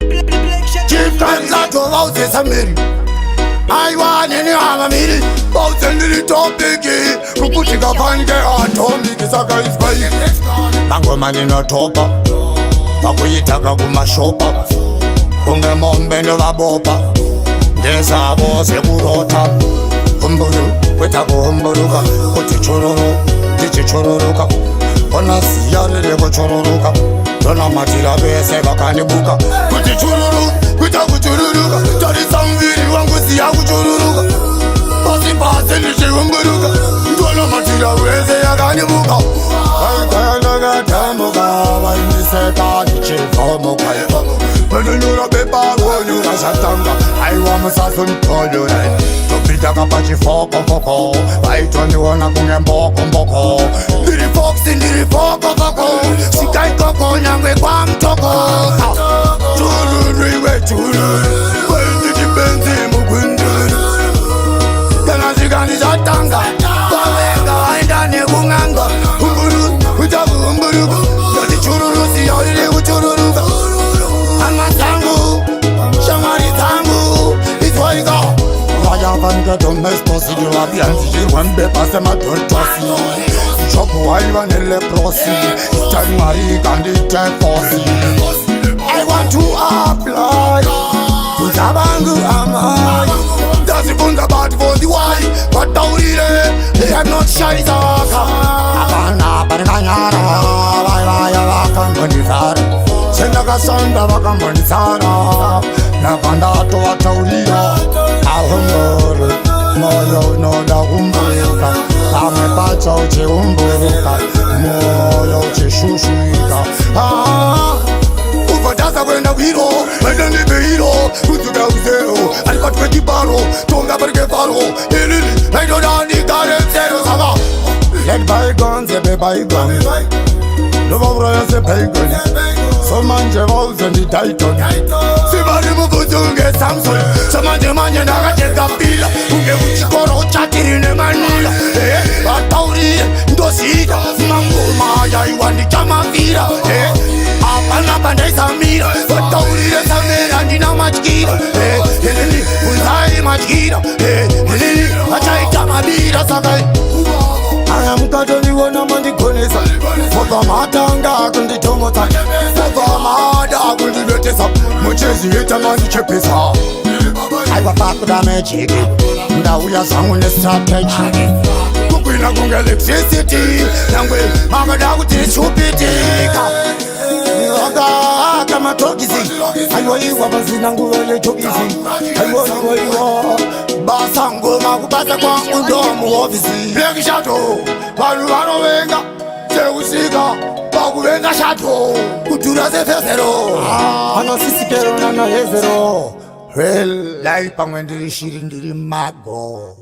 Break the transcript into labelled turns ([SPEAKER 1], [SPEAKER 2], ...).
[SPEAKER 1] Chief Kanza to out this a min. I want any hammer mill. Bout a little topic. Kukuchika pange on Tommy Kisaka is by Bango man in a topa. Pakuyitaka kumashopa. Kunge mombe no vabopa. Desa bose burota. Humburu, wetako humburuka. Kuti chororo, tichi chororuka. Ona siyare ko chororuka. Dona matira bese bakanibuka. Kuti chororo, wetako chororuka. Tari samviri wangu siya kuchororuka. Pasi pasi nishi humburuka. Dona matira bese yakanibuka. Aikayanaga tamuka. Wainiseka nichi fomuka. Penunura pepa gonura satanga. Aiwa musasun toyura. Topitaka pachi foko. Waitoni wana kunge mboko. Ndiri foxi ndiri foko. Sikai koko nyangwe kwa mtoko. Chururu iwe chururu. Wendi benzi mugunduru. Kana zigani zatanga. Wawenga waindani kunganga. Umburu, utabu umburu. Yati chururu siyaili uchururu. Vanga domestos di la bianchi Wembe passe ma tortosi Choco aiva nelle prosi Stai marica di te fossi I want to apply Kuzabangu amai Dazi bunda bad for the why But taurire They are not shy zaka Abana parikanyara Vaya vakambanizara Sendaka sanda vakambanizara Napanda toa taurira Ahumburuka, moyo noda humburuka. Ame pacha uchi humburuka, moyo uchi shushuika. Ufataza kwenda wiro, wenda nipe hiro. Kutuga uzero, alipatuwe kibaro. Tonga barike faro, ilili. Wendo dani kare zero saba. Let bygones be bygones. Lova ya se bygones. So manje vows and the title. Sibari mukutunge Samson. So manje manje nakacheka pila. Unge uchikoro chatiri ne manila. Atauri ndosita. Mangoma ya iwandi chama vira. Apana pandai samira. Atauri samira ndina machkira. Helili unzai machkira. Helili achai chama vira sakai. Aya mukatoni wona mandigonesa. Foka matanga kunditomota. Foka mada kundibetesa. Muchezi yeta mandichepesa. Aiwa pakuda magic. Ndauya zangu ne strategy. Kukwina kunge electricity. Nangwe magada kuti chupitika. Niwaga kama tokizi. Aiwa iwa bazina nguwele tokizi. Aiwa basango makubasa kwangu ndomu ofisi. Black Shadow Vanu venga Seusika Bakuvenga Shadow Kutura se fesero Ano sisi kero nana hezero Well, life pangwendiri shirindiri mago